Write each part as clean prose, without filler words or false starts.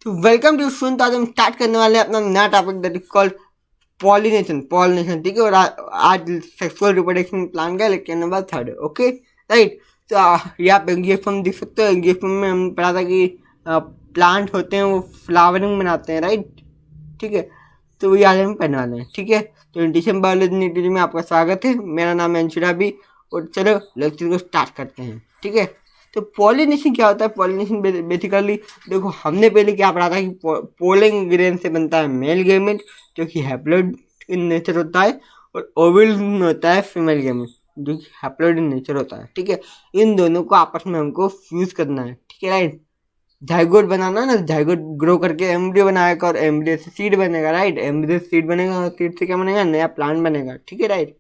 तो welcome to सुन। तो आज हम स्टार्ट करने वाले हैं अपना नया topic that is called pollination. ठीक है। और आज सेक्सुअल रिप्रोडक्शन प्लान का लेक्चर नंबर 3 है। Okay right. तो यहाँ पे गिफ्ट हम देख सकते हो। गिफ्ट में हम पढ़ा था कि प्लांट होते हैं वो फ्लावरिंग बनाते हैं, राइट। ठीक है। तो वही आज हम पढ़ने वाले हैं। ठीक है। तो इंडिशन बायोलॉजी में आपका स्वागत है। मेरा नाम है अंशुरा भी। और चलो लेक्चर को स्टार्ट करते हैं। ठीक है। तो पॉलिनेशन क्या होता है? पॉलिनेशन बेसिकली देखो, हमने पहले क्या पढ़ा था कि पोलिंग ग्रेन से बनता है मेल गेमेट जो कि हैप्लॉइड इन नेचर होता है, और ओवल में होता है फीमेल गेमेट जो कि हैप्लॉइड इन नेचर होता है। ठीक है। इन दोनों को आपस में हमको फ्यूज करना है। ठीक है, राइट। जाइगोट बनाना ना, जाइगोट ग्रो करके एम्ब्रियो बनाएगा और एम्ब्रियो से सीड बनेगा, राइट। एम्ब्रियो से सीड बनेगा और सीड से क्या बनेगा? नया प्लांट बनेगा। ठीक है, राइट।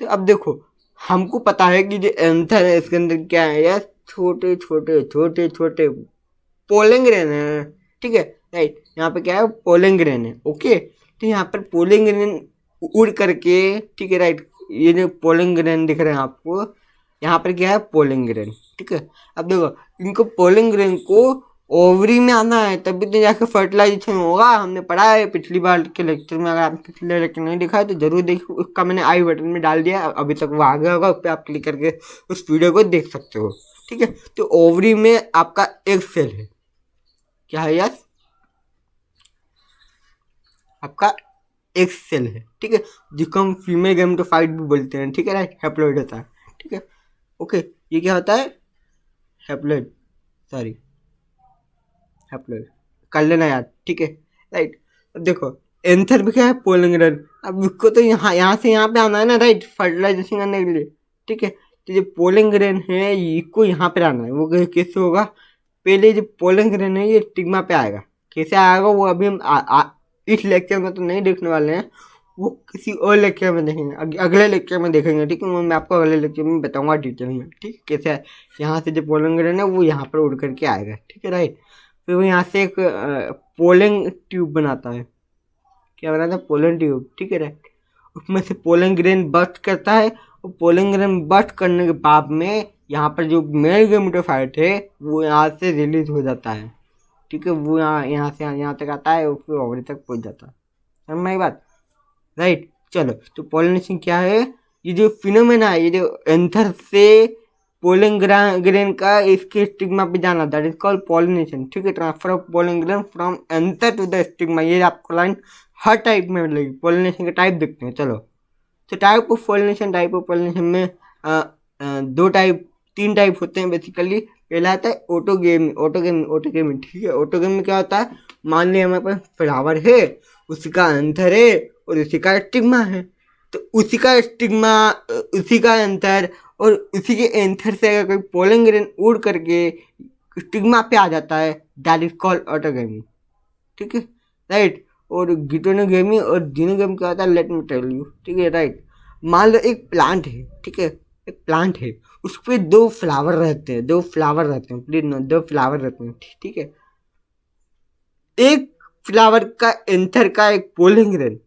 तो अब देखो, हमको पता है कि जो एंथर है इसके अंदर क्या है यार, छोटे छोटे छोटे छोटे पोलिंग ग्रेन है। ठीक है, राइट। यहाँ पे क्या है? पोलिंग ग्रेन है। ओके। तो यहाँ पर पोलिंग ग्रेन उड़ करके, ठीक है, राइट। ये जो पोलिंग ग्रेन दिख रहे हैं आपको, यहाँ पर क्या है? Polling grain. ठीक है। अब देखो, इनको पोलिंग ग्रेन को ओवरी में आना है, तभी तो जाके फर्टिलाइजेशन होगा। हमने पढ़ा है पिछली बार के लेक्चर में। अगर आपने पिछले लेक्चर नहीं देखा है तो जरूर देखो, उसका मैंने आई बटन में डाल दिया, अभी तक वो आ गया होगा, उस पर आप क्लिक करके उस वीडियो को देख सकते हो। ठीक है। तो ओवरी में आपका एक सेल है। क्या है यार? आपका एक सेल है। ठीक है। जिसको हम फीमेल गैमेटोफाइट भी बोलते हैं। ठीक है, राइट। हैप्लॉइड होता है। ठीक है। ओके। ये क्या होता है? हैप्लॉइड, सॉरी, हैप्लॉइड कर लेना यार। ठीक है, राइट। अब देखो, एंथर भी क्या है? Polling grain. अब इसको तो यहाँ से यहाँ पे आना है ना, राइट, फर्टिलाइजेशन करने के लिए। ठीक है। तो जो पोलिंग ग्रेन है इसको यहाँ पे आना है। वो कैसे होगा? पहले जो पोलिंग ग्रेन है ये स्टिग्मा पे आएगा। कैसे आएगा वो अभी हम इस लेक्चर में तो नहीं देखने वाले हैं, वो किसी और लेक्चर में देखेंगे, अगले लेक्चर में देखेंगे। ठीक है। मैं आपको अगले लेक्चर में बताऊंगा डिटेल में। ठीक है, कैसे है यहाँ से जो पोलिंग ग्रेन है वो यहाँ पर उड़ करके आएगा। ठीक है, राइट। फिर वो यहाँ से एक पोलिंग ट्यूब बनाता है। क्या बनाता है? Polling tube. ठीक है, राइट। उसमें से पोलिंग ग्रेन बस्ट करता है, और पोलिंग ग्रेन बस्ट करने के बाद में यहाँ पर जो मेल गैमेटोफाइट है वो यहाँ से रिलीज हो जाता है। ठीक है। वो यहाँ से यहाँ तक आता है और फिर ओवरी तक पहुँच जाता है। समझ में आई बात? राइट। चलो, तो पॉलिनेशन क्या है? ये जो फिनोमेना है, ये जो एंथर से पोलिंग ग्रेन का इसके स्टिग्मा पे जाना, दैट इज कॉल्ड पॉलिनेशन। ठीक है। Transfer of pollen grain from anther to the stigma. ये आपको लाइन हर टाइप में मिलेगी। पॉलिनेशन के टाइप देखते हैं। चलो, तो टाइप ऑफ पॉलिनेशन में दो टाइप, तीन टाइप होते हैं बेसिकली। पहला आता है ऑटोगेमी। ठीक है। ऑटोगेमी में क्या होता है? मान लिया हमारे पास फ्लावर है, उसका एंथर है और उसी का स्टिग्मा है। तो उसी का स्टिग्मा, उसी का एंथर और उसी के एंथर से अगर कोई पोलिंग ग्रेन उड़ करके स्टिग्मा पे आ जाता है, दैट इज कॉल्ड ऑटोगेमी। ठीक है, राइट। और गिटोनोगेमी और जीनोगेमी क्या होता है? Let me tell you. ठीक है, राइट। मान लो एक प्लांट है। ठीक है, एक प्लांट है, उस पर दो फ्लावर रहते हैं, प्लीज नो, दो फ्लावर रहते हैं। ठीक है। एक फ्लावर का एंथर का एक पोलिंग ग्रेन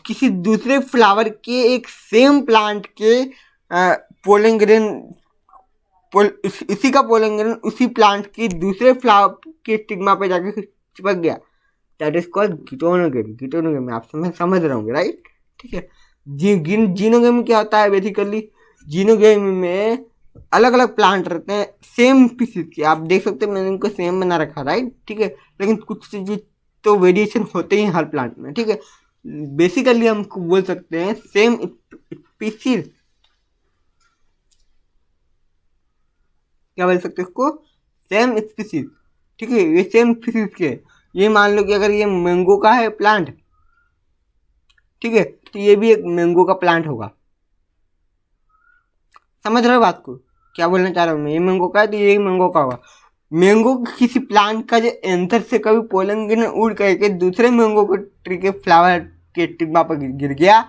किसी दूसरे फ्लावर के, एक सेम प्लांट के पोलिंग ग्रेन, इसी का पोलिंग ग्रेन उसी प्लांट की दूसरे फ्लावर के स्टिग्मा पे जाके चिपक गया, दैट इज कॉल्ड गिटोनोगेमी। आप समझ रहे होंगे, राइट। ठीक है। जीनोगेमी क्या होता है? बेसिकली जीनोगेमी में अलग अलग प्लांट रहते हैं सेम स्पीसीज के। आप देख सकते हैं मैंने इनको सेम बना रखा, राइट। ठीक है। लेकिन कुछ चीज तो वेरिएशन होते ही हर प्लांट में। ठीक है। बेसिकली हम बोल सकते हैं सेम स्पीसीज, क्या बोल सकते हैं इसको? Same species. ठीक है। ये सेम स्पीसीज के, ये मान लो कि अगर ये मैंगो का है प्लांट, ठीक है, तो ये भी एक मैंगो का प्लांट होगा। समझ रहे हो बात को? क्या बोलना चाह रहा हूँ मैं? ये मैंगो का है तो ये मैंगो का होगा। मैंगो किसी प्लांट का जो एंथर से कभी पोलन ग्रेन उड़ करके दूसरे मैंगो को ट्री के फ्लावर के टिब्बा पर गिर गया,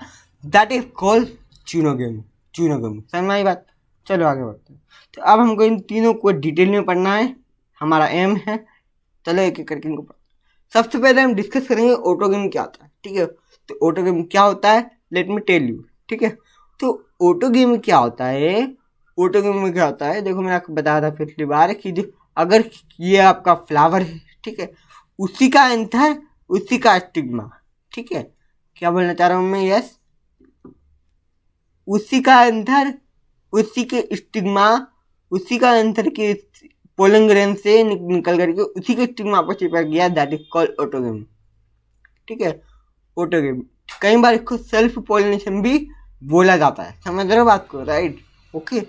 दैट इज कॉल्ड चूनोगेमी। समझ में आई बात? चलो आगे बढ़ते हैं। तो अब हमको इन तीनों को डिटेल में पढ़ना है, हमारा एम है। चलो एक एक करके इनको पढ़ते। सबसे पहले हम डिस्कस करेंगे ऑटोगेमी क्या होता है। ठीक है। तो ऑटोगेमी क्या होता है? Let me tell you. ठीक है। तो ऑटोगेमी क्या होता है? ऑटोगेमी में क्या होता है? देखो, मैंने आपको बताया था पिछली बार कि जो अगर ये आपका फ्लावर है, ठीक है, उसी का एंथर, उसी का स्टिग्मा। ठीक है, क्या बोलना चाह रहा हूँ मैं? यस, उसी का एंथर, उसी के स्टिग्मा, उसी का एंथर के पोलिंग ग्रेन से निकल करके उसी के स्टिग्मा पर चिपक गया, दैट इज कॉल्ड ऑटोगेमी। ठीक है, ऑटोगेमी। कई बार इसको सेल्फ पोलिनेशन भी बोला जाता है, समझ रहे हो बात को? Right, okay.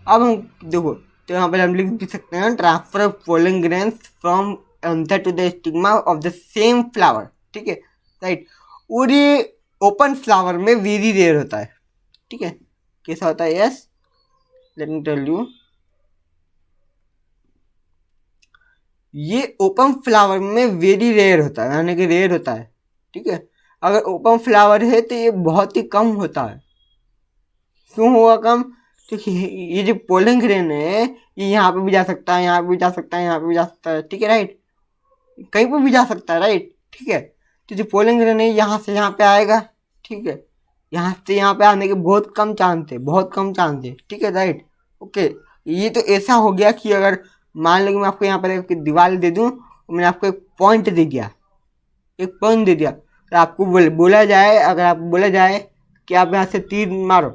अब हम देखो, तो यहाँ पर हम लिख भी सकते हैं transfer of pollen grains from anther to the stigma of the same flower. ठीक है, राइट। और ये ओपन फ्लावर में वेरी रेयर होता है। ठीक है, कैसा होता है? Yes, let me tell you, ये ओपन फ्लावर में वेरी रेयर होता है, यानी कि रेयर होता है। ठीक है, अगर ओपन फ्लावर है तो ये बहुत ही कम होता है। क्यों होगा कम? क्योंकि ये जो पोलन ग्रेन है ये यहाँ पे भी जा सकता है, यहाँ पे भी जा सकता है, यहाँ पे भी जा सकता है। ठीक है, राइट, कहीं पर भी जा सकता है। राइट, ठीक है। तो जो पोलन ग्रेन है यहाँ से यहाँ पे आएगा। ठीक है, यहाँ से यहाँ पे आने के बहुत कम चांस है, बहुत कम चांस है। ठीक है, राइट, ओके। ये तो ऐसा हो गया कि अगर मान लो कि मैं आपको यहाँ पर एक दीवार दे दूँ, मैंने आपको एक पॉइंट दे दिया, एक पॉइंट दे दिया, तो आपको बोला जाए, अगर आपको बोला जाए कि आप यहाँ से तीर मारो,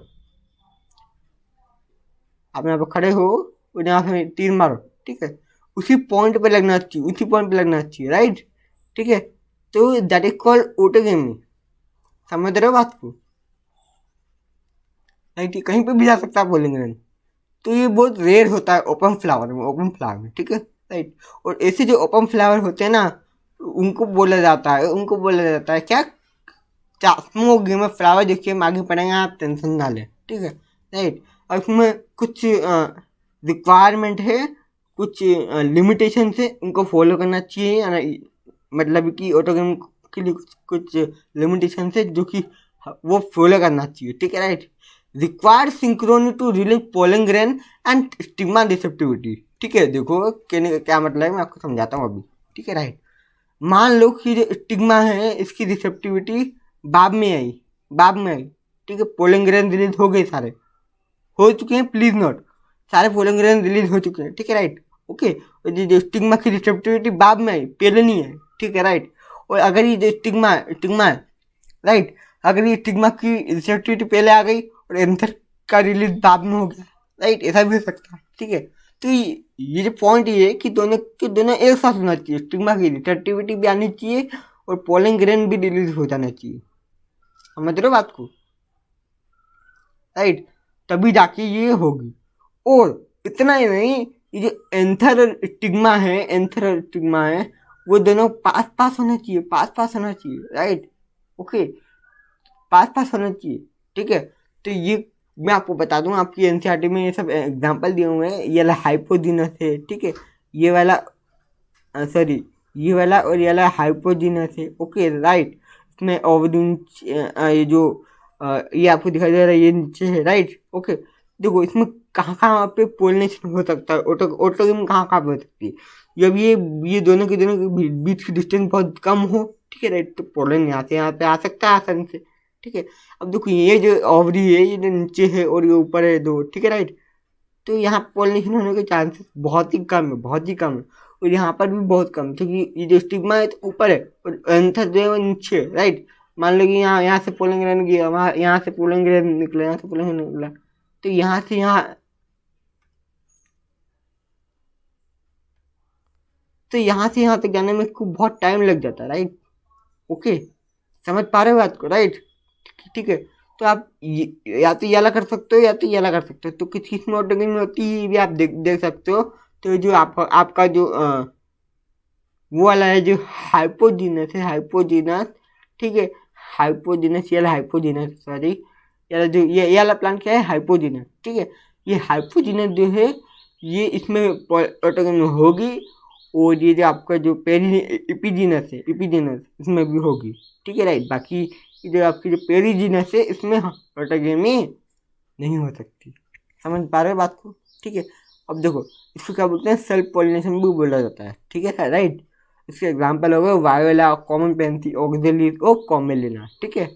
आप यहाँ पर खड़े हो और यहाँ से तीर मारो। ठीक है, उसी पॉइंट पे लगना चाहिए, उसी पॉइंट पे लगना चाहिए। राइट, ठीक है। तो दैट इज कॉल्ड ऑटोगेमी। समझ रहे हो बात को? राइट, कहीं पे भी जा सकता है पोलिंग। तो ये बहुत रेयर होता है ओपन फ्लावर में, ओपन फ्लावर में। ठीक है, राइट। और ऐसे जो ओपन फ्लावर होते हैं ना, उनको बोला जाता है, उनको बोला जाता है क्या? चास्मोगी में फ्लावर। देखिए हम आगे पढ़ेंगे, आप टेंशन ना लें। ठीक है, राइट। और इसमें कुछ रिक्वायरमेंट है, कुछ लिमिटेशन है, उनको फॉलो करना चाहिए। मतलब कि ऑटोगेम के लिए कुछ लिमिटेशन है जो कि वो फॉलो करना चाहिए। ठीक है, right. Required synchrony to release pollen grain and stigma receptivity. ठीक है, देखो कहने का क्या मतलब है, मैं आपको समझाता हूँ अभी। ठीक है, राइट। मान लो कि जो स्टिग्मा है इसकी रिसेप्टिविटी बाद में आई, बाद में आई। ठीक है, पोलन ग्रेन रिलीज हो गए, सारे हो चुके हैं, प्लीज नोट, सारे पोलन ग्रेन रिलीज हो चुके हैं। ठीक है, राइट, ओके। और जो स्टिग्मा की रिसेप्टिविटी बाद में आई, पहले नहीं है। ठीक है, राइट। और अगर ये जो स्टिग्मा स्टिग्मा है, राइट, अगर ये स्टिग्मा की रिसेप्टिविटी पहले आ गई और एंथर का रिलीज बाद में हो गया, राइट, ऐसा भी हो सकता है। ठीक है, तो ये जो पॉइंट ये है कि दोनों के दोनों एक साथ होना चाहिए, स्टिग्मा की रिसेप्टिविटी भी आनी चाहिए और पोलन ग्रेन भी रिलीज हो जाना चाहिए। समझ रहे हो बात को? राइट, तभी जाके ये होगी। और इतना ही नहीं, ये जो एंथर और स्टिग्मा है, एंथर और स्टिग्मा है, वो दोनों पास पास होना चाहिए, पास पास होना चाहिए। राइट, ओके, पास पास होना चाहिए। ठीक है, तो ये मैं आपको बता दूं, आपकी एनसीईआरटी में ये सब एग्जांपल दिए हुए हैं। ये वाला हाइपोजीनस है। ठीक है, ये वाला सॉरी, ये वाला और ये वाला हाइपोजीनस है। Okay, right. इसमें ओवरिन ये जो ये आपको दिखाई दे रहा है, ये नीचे है। Right, okay. देखो इसमें कहाँ कहाँ पे पोलिनेशन हो सकता है, ऑटोगेम कहाँ कहाँ पे हो सकती है। जब ये दोनों के बीच की डिस्टेंस बहुत कम हो, ठीक है, राइट, तो पोलन यहाँ पे आ सकता है आसानी से। ठीक है, अब देखो ये जो ओवरी है, ये जो नीचे है और ये ऊपर है दो। ठीक है, राइट, तो यहाँ पोलिनेशन होने के चांसेस बहुत ही कम है, बहुत ही कम है। और यहाँ पर भी बहुत कम, क्योंकि ये जो स्टिग्मा है तो ऊपर है और एंथर जो है वो नीचे है। राइट, मान लो कि यहाँ यहाँ से पोलिंग ग्रेन गया, वहाँ यहाँ से पोलिंग ग्रेन निकला, यहाँ से पोलिंग ग्रेन निकला, तो यहाँ से यहाँ, तो यहाँ से यहाँ तक जाने में इसको बहुत टाइम लग जाता है। राइट, ओके, समझ पा रहे हो बात को? राइट, ठीक है। तो आप या तो ये वाला कर सकते हो या तो ये वाला कर सकते हो। तो किस किस में ऑटोगेमी होती है ये भी आप देख सकते हो। तो जो आपका जो वो वाला है जो हाइपोजीनस है, हाइपोजीनस। ठीक है, हाइपोजीनस, ये वाला हाइपोजीनस, सॉरी, ये जो ये वाला प्लांट क्या है? हाइपोजीनस। ठीक है, ये हाइपोजीनस जो है ये इसमें ऑटोगेमी होगी। और ये जो आपका जो इपीजीनस है, इपीजीनस इसमें भी होगी। ठीक है, राइट। बाकी जो आपकी जो पेरीजीनस है इसमें ऑटोगेमी नहीं हो सकती। समझ पा रहे हो बात को? ठीक है, अब देखो इसको क्या बोलते हैं? सेल्फ पॉलिनेशन भी बोला जाता है। ठीक है, राइट। इसके एग्जाम्पल हो गए वायोला, कॉमन पेंथी, ऑक्जेलिस और कॉमेलिना। ठीक है,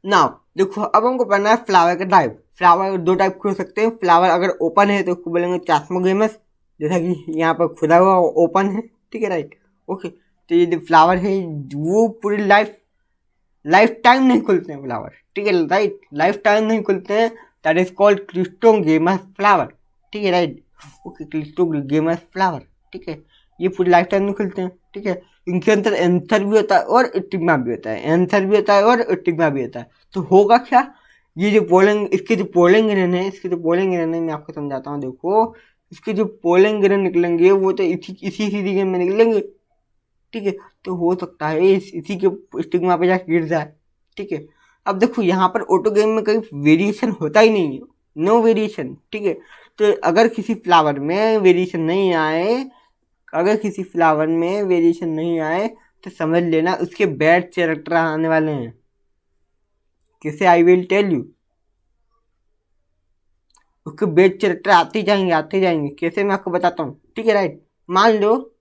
नाउ देखो अब हमको पढ़ना है फ्लावर का टाइप। फ्लावर दो टाइप के हो सकते हैं। फ्लावर अगर ओपन है तो उसको बोलेंगे चास्मोगेमस, जैसा कि यहाँ पर खुदा हुआ ओपन है, ठीक है राइट। ओके, तो ये जो फ्लावर है वो पूरी लाइफ टाइम नहीं खुलते हैं फ्लावर, ठीक है राइट, लाइफ टाइम नहीं खुलते हैं, दैट इज कॉल्ड क्रिस्टोगेमस फ्लावर, ठीक है राइट। ओके, क्रिस्टोगेमस फ्लावर, ठीक है, ये पूरी लाइफ टाइम नहीं खुलते हैं, ठीक है। इनके अंदर एंथर भी होता है और स्टिग्मा भी होता है, एंथर भी होता है और स्टिग्मा भी होता है। तो होगा क्या, ये जो पोलन, इसके जो पोलन ग्रेन है, इसके जो पोलन ग्रेन है, मैं आपको समझाता हूँ। देखो, इसके जो पोलन ग्रेन निकलेंगे वो तो इसी रीजन में निकलेंगे, ठीक है। तो हो सकता है इसी के स्टिग्मा पे जाके गिर जाए, ठीक है। अब देखो यहाँ पर ऑटो गेम में कहीं वेरिएशन होता ही नहीं है, नो वेरिएशन, ठीक है। तो अगर किसी फ्लावर में वेरिएशन नहीं आए, अगर किसी फ्लावर में वेरिएशन नहीं आए तो समझ लेना उसके बैड कैरेक्टर आने वाले हैं। कैसे, आई विल टेल यू, उसके बैड कैरेक्टर आते जाएंगे। कैसे, मैं आपको बताता हूँ, ठीक है राइट। मान लो,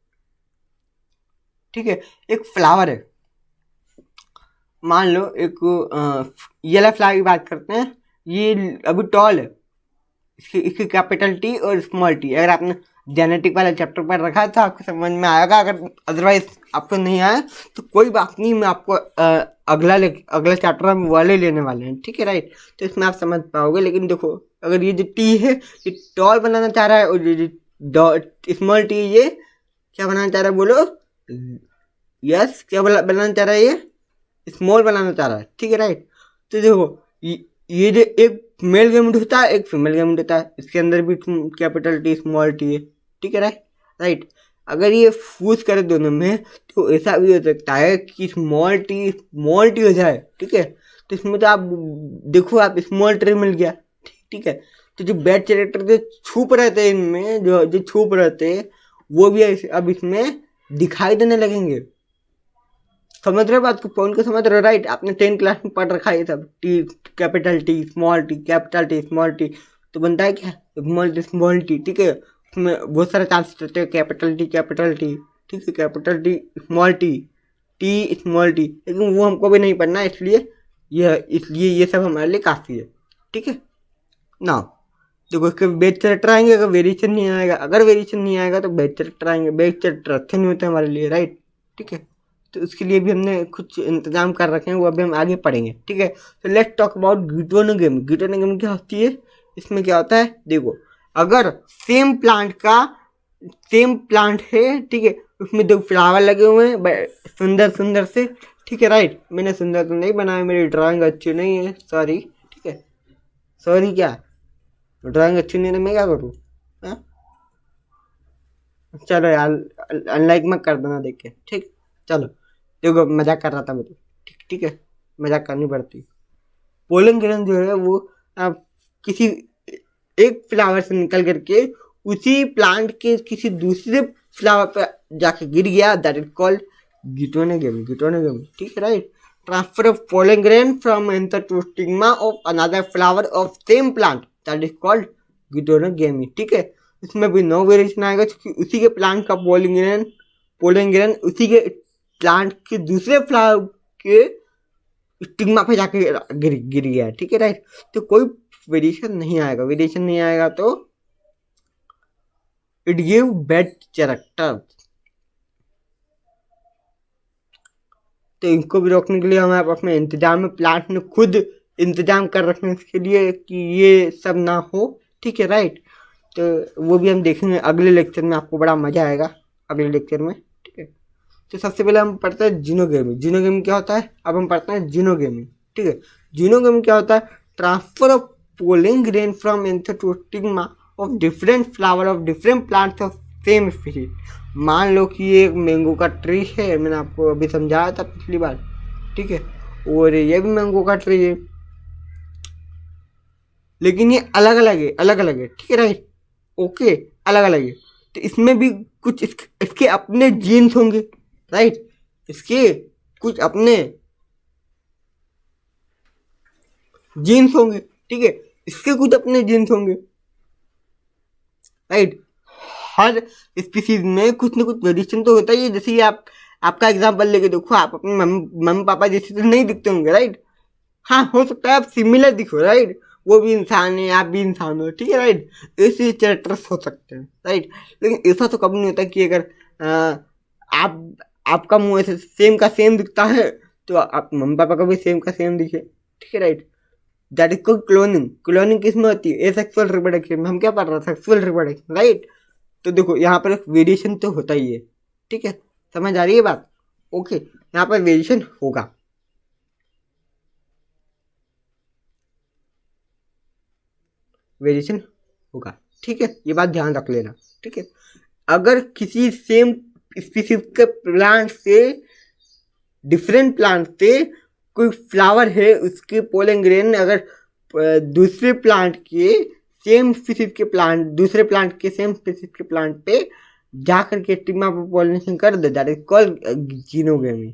ठीक है, एक फ्लावर है, मान लो एक येलो फ्लावर की बात करते हैं, ये अभी टॉल है, इसकी कैपिटल टी और स्मॉल टी। अगर आपने जेनेटिक वाला चैप्टर पर रखा है तो आपको समझ में आएगा, अगर अदरवाइज आपको नहीं आया तो कोई बात नहीं, मैं आपको अगला चैप्टर हम वाले लेने वाले हैं, ठीक है राइट। तो इसमें आप समझ पाओगे। लेकिन देखो, अगर ये जो टी है ये टॉल बनाना चाह रहा है और ये स्मॉल टी ये क्या बनाना चाह रहा है, बोलो यस, क्या बनाना चाह रहा है, ये स्मॉल बनाना चाह रहा है, ठीक है राइट। तो देखो, ये जो एक मेल गेमेट होता है, एक फीमेल गेमेट होता है, इसके अंदर भी कैपिटल टी स्मॉल टी है, ठीक है राइट। अगर ये फूस करे दोनों में तो ऐसा भी हो सकता है कि स्मॉल टी हो जाए, ठीक है। तो इसमें तो आप देखो, आप स्मॉल टी मिल गया, ठीक है। तो जो बैड कैरेक्टर जो छुप रहते हैं इनमें, जो छुप रहते हैं वो भी अब इसमें दिखाई देने लगेंगे। समझ रहे हो बात को, पॉइंट को समझ रहे हो राइट। आपने 10th क्लास में पढ़ रखा है सब, T capital T small T, capital T small T, तो बनता है क्या, स्मॉल टी, ठीक है। उसमें बहुत सारे चांसेस रहते हैं, कैपिटल टी, ठीक है, capital T small T small T, लेकिन वो हमको भी नहीं पढ़ना, इसलिए ये सब हमारे लिए काफ़ी है, ठीक है ना। देखो, इसके बेच कैरेक्टर आएंगे, अगर वेरिएशन नहीं आएगा तो बेच कैरेक्टर आएंगे। बेच कैरेक्टर अच्छे नहीं होते हमारे लिए, राइट, ठीक है। तो उसके लिए भी हमने कुछ इंतजाम कर रखे हैं, वो अभी हम आगे पढ़ेंगे, ठीक है। तो let's talk about geitonogamy. Geitonogamy क्या होती है, इसमें क्या होता है, देखो, अगर सेम प्लांट है, ठीक है, उसमें दो फ्लावर लगे हुए हैं सुंदर से, ठीक है राइट। मैंने सुंदर तो नहीं बनाया, मेरी ड्राइंग अच्छी नहीं है, सॉरी, ठीक है, सॉरी, क्या ड्राइंग अच्छी नहीं है, मैं क्या करूँ, चलो यार, अनलाइक मत कर देना देख के, ठीक। चलो, देखो, मजाक कर रहा था मैं तो, ठीक है, मजाक करनी पड़ती। पोलन ग्रेन जो है वो किसी एक फ्लावर से निकल करके उसी प्लांट के किसी दूसरे फ्लावर पर जाके गिर गया, दैट इज कॉल्ड गिटोनोगेमी, ठीक है right. Transfer of pollen grain from anther to stigma of another flower of same plant, that is called geitonogamy, ठीक है। इसमें भी नो वेरिएशन आएगा, क्योंकि उसी के प्लांट का पोलन ग्रेन उसी के प्लांट के दूसरे फ्लावर के स्टिग्मा पे जाके गिर गया, ठीक है राइट। तो कोई वेरिएशन नहीं आएगा तो इट गिव बैड कैरेक्टर। तो इनको भी रोकने के लिए हमें अपने इंतजाम में प्लांट में खुद इंतजाम कर रखने के लिए कि ये सब ना हो, ठीक है राइट। तो वो भी हम देखेंगे अगले लेक्चर में, आपको बड़ा मजा आएगा अगले लेक्चर में, ठीक है। तो सबसे पहले हम पढ़ते हैं जीनोगेमी क्या होता है। अब हम पढ़ते हैं जीनोगेमी, ठीक है। जीनोगेमी क्या होता है, transfer of pollen grain from anther to stigma of different flower of different plants of same species. मान लो कि ये एक मैंगो का ट्री है, मैंने आपको अभी समझाया था पिछली बार, ठीक है, और ये भी मैंगो का ट्री है, लेकिन ये अलग अलग है, ठीक है राइट, ओके, अलग अलग है। तो इसमें भी कुछ इसके अपने जीन्स होंगे, राइट, इसके कुछ अपने जीन्स होंगे, ठीक है, इसके कुछ अपने जीन्स होंगे, राइट। हर स्पीसीज में कुछ ना कुछ वेरिएशन तो होता ही है। जैसे आपका एग्जांपल लेके देखो, आप अपने मम्मी पापा जैसे तो नहीं दिखते होंगे, राइट। हाँ, हो सकता है आप सिमिलर दिखो, राइट, वो भी इंसान है, आप भी इंसान हो, ठीक है राइट। ऐसे चैरेक्टर्स हो सकते हैं राइट। लेकिन ऐसा तो कभी नहीं होता कि अगर आप आपका मुंह ऐसे सेम का सेम दिखता है तो आप मम्मी पापा का भी सेम का सेम दिखे, ठीक है right. That is called cloning. Cloning किस में होती है? एसेक्सुअल रिप्रोडक्शन में। हम क्या पढ़ रहे हैं? Sexual reproduction right. तो देखो यहाँ पर वेरिएशन तो होता ही है, ठीक है, समझ आ रही है बात? ओके, यहाँ पर वेरिएशन होगा। वेरिएशन होगा, ठीक है, ये बात ध्यान रख लेना, ठीक है। अगर किसी सेम स्पीसीज के प्लांट से डिफरेंट प्लांट से कोई फ्लावर है, उसके पोलन ग्रेन अगर दूसरे प्लांट के सेम स्पीसीज के प्लांट, दूसरे प्लांट के सेम स्पीसीज के प्लांट पे जा करके टिमा पोलिनेशन कर दे, दैट इज कॉल्ड जीनोगेमी।